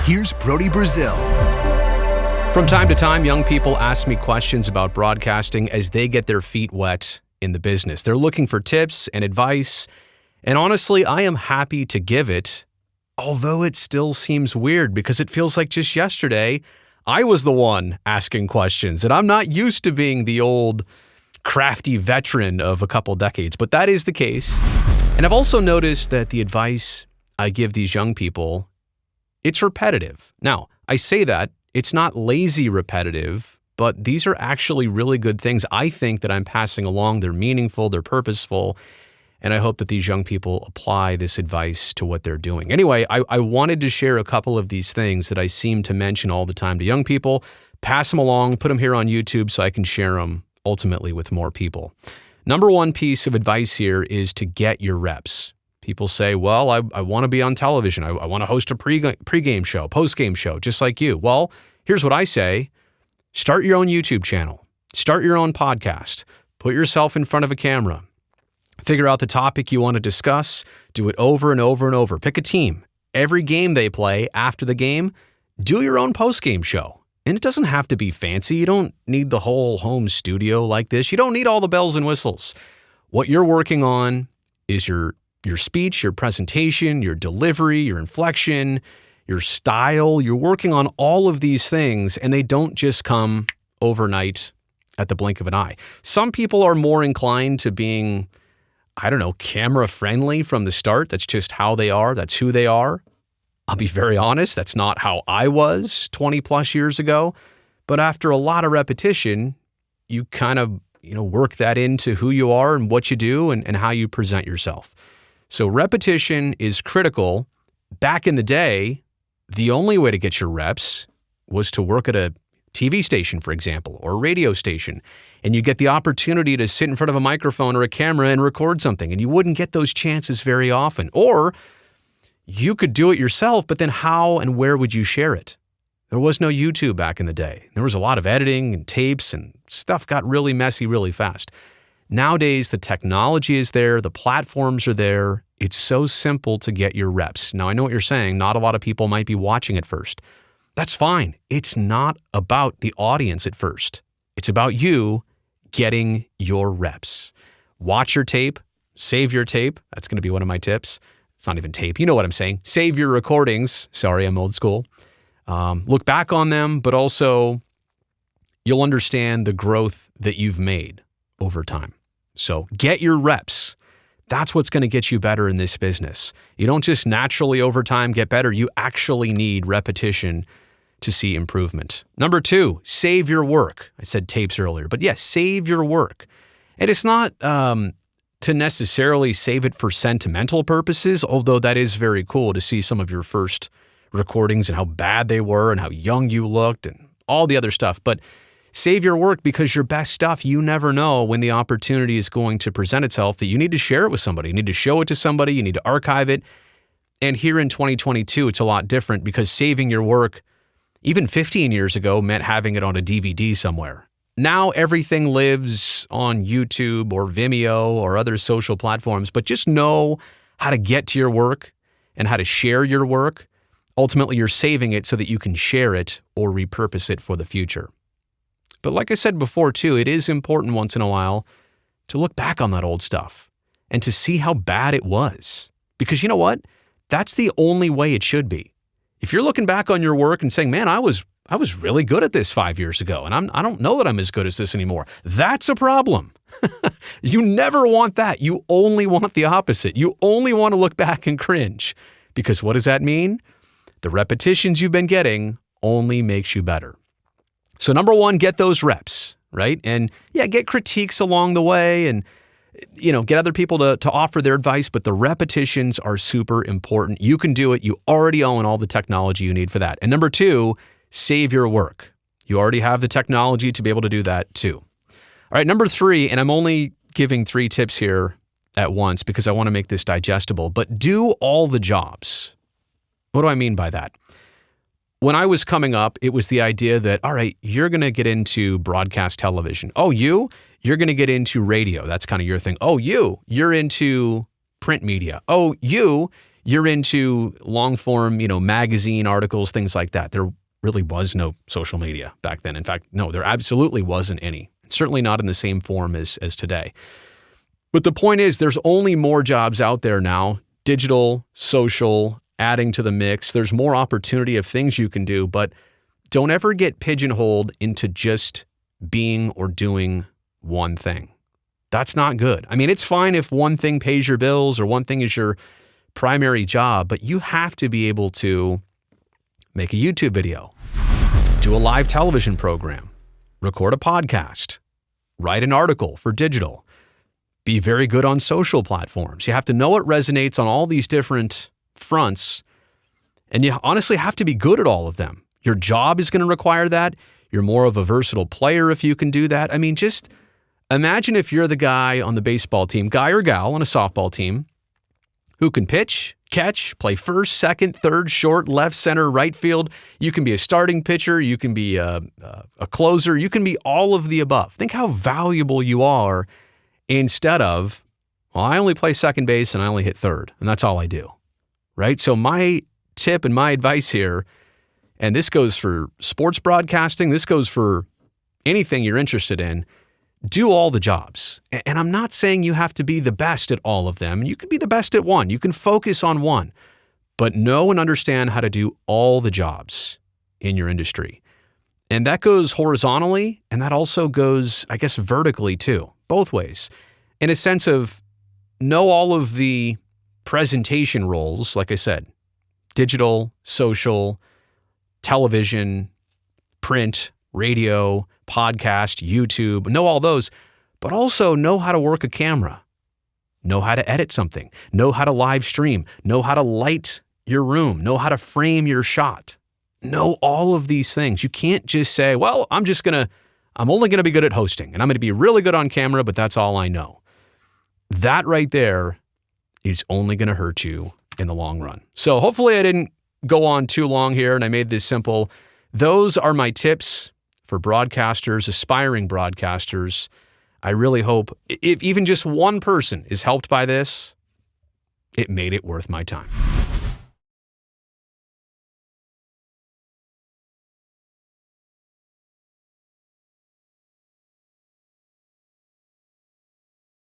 Here's Brody Brazil. From time to time, young people ask me questions about broadcasting as they get their feet wet in the business. They're looking for tips and advice, and honestly, I am happy to give it, although it still seems weird because it feels like just yesterday, I was the one asking questions, and I'm not used to being the old crafty veteran of a couple decades, but that is the case. And I've also noticed that the advice I give these young people, it's repetitive. Now, I say that it's not lazy repetitive, but these are actually really good things I think that I'm passing along. They're meaningful, they're purposeful, and I hope that these young people apply this advice to what they're doing. Anyway, I wanted to share a couple of these things that I seem to mention all the time to young people, pass them along, put them here on YouTube so I can share them ultimately with more people. Number one piece of advice here is to get your reps. People say, well, I want to be on television. I want to host a pregame show, postgame show, just like you. Well, here's what I say. Start your own YouTube channel. Start your own podcast. Put yourself in front of a camera. Figure out the topic you want to discuss. Do it over and over and over. Pick a team. Every game they play, after the game, do your own postgame show. And it doesn't have to be fancy. You don't need the whole home studio like this. You don't need all the bells and whistles. What you're working on is your speech, your presentation, your delivery, your inflection, your style. You're working on all of these things, and they don't just come overnight at the blink of an eye. Some people are more inclined to being, camera friendly from the start. That's just how they are. That's who they are. I'll be very honest. That's not how I was 20 plus years ago. But after a lot of repetition, you kind of, work that into who you are and what you do and how you present yourself. So repetition is critical. Back in the day, the only way to get your reps was to work at a TV station, for example, or a radio station, and you get the opportunity to sit in front of a microphone or a camera and record something, and you wouldn't get those chances very often. Or you could do it yourself, but then how and where would you share it? There was no YouTube back in the day. There was a lot of editing and tapes, and stuff got really messy really fast. Nowadays, the technology is there, the platforms are there. It's so simple to get your reps. Now, I know what you're saying. Not a lot of people might be watching at first. That's fine. It's not about the audience at first. It's about you getting your reps. Watch your tape, save your tape. That's going to be one of my tips. It's not even tape. You know what I'm saying. Save your recordings. Sorry, I'm old school. Look back on them, but also you'll understand the growth that you've made over time. So get your reps. That's what's going to get you better in this business. You don't just naturally over time get better. You actually need repetition to see improvement. Number two, save your work. I said tapes earlier, but yes, save your work. And it's not to necessarily save it for sentimental purposes, although that is very cool to see some of your first recordings and how bad they were and how young you looked and all the other stuff. But save your work because your best stuff, you never know when the opportunity is going to present itself that you need to share it with somebody. You need to show it to somebody. You need to archive it. And here in 2022, it's a lot different because saving your work, even 15 years ago, meant having it on a DVD somewhere. Now everything lives on YouTube or Vimeo or other social platforms, but just know how to get to your work and how to share your work. Ultimately, you're saving it so that you can share it or repurpose it for the future. But like I said before too, it is important once in a while to look back on that old stuff and to see how bad it was. Because you know what? That's the only way it should be. If you're looking back on your work and saying, man, I was really good at this 5 years ago, and I don't know that I'm as good as this anymore. That's a problem. You never want that. You only want the opposite. You only want to look back and cringe. Because what does that mean? The repetitions you've been getting only makes you better. So number one, get those reps, right? And yeah, get critiques along the way and, get other people to offer their advice, but the repetitions are super important. You can do it. You already own all the technology you need for that. And number two, save your work. You already have the technology to be able to do that too. All right, number three, and I'm only giving 3 tips here at once because I want to make this digestible, but do all the jobs. What do I mean by that? When I was coming up, it was the idea that, all right, you're going to get into broadcast television. Oh, you're going to get into radio. That's kind of your thing. Oh, you're into print media. Oh, you're you're into long form, magazine articles, things like that. There really was no social media back then. In fact, no, there absolutely wasn't any. Certainly not in the same form as today. But the point is, there's only more jobs out there now, digital, social, adding to the mix. There's more opportunity of things you can do, but don't ever get pigeonholed into just being or doing one thing. That's not good. I mean, it's fine if one thing pays your bills or one thing is your primary job, but you have to be able to make a YouTube video, do a live television program, record a podcast, write an article for digital, be very good on social platforms. You have to know what resonates on all these different fronts, and you honestly have to be good at all of them. Your job is going to require that. You're more of a versatile player if you can do that. I mean, just imagine if you're the guy on the baseball team, guy or gal on a softball team, who can pitch, catch, play first, second, third, short, left, center, right field. You can be a starting pitcher. You can be a closer. You can be all of the above. Think how valuable you are instead of, well, I only play second base and I only hit third, and that's all I do, right? So my tip and my advice here, and this goes for sports broadcasting, this goes for anything you're interested in, do all the jobs. And I'm not saying you have to be the best at all of them. You can be the best at one. You can focus on one. But know and understand how to do all the jobs in your industry. And that goes horizontally, and that also goes, I guess, vertically too, both ways. In a sense of know all of the presentation roles, like I said, digital, social, television, print, radio, podcast, YouTube, know all those, but also know how to work a camera, know how to edit something, know how to live stream, know how to light your room, know how to frame your shot, know all of these things. You can't just say, well, I'm only going to be good at hosting and I'm going to be really good on camera, but that's all I know. That right there is only going to hurt you in the long run. So hopefully I didn't go on too long here and I made this simple. Those are my tips for broadcasters, aspiring broadcasters. I really hope if even just one person is helped by this, it made it worth my time.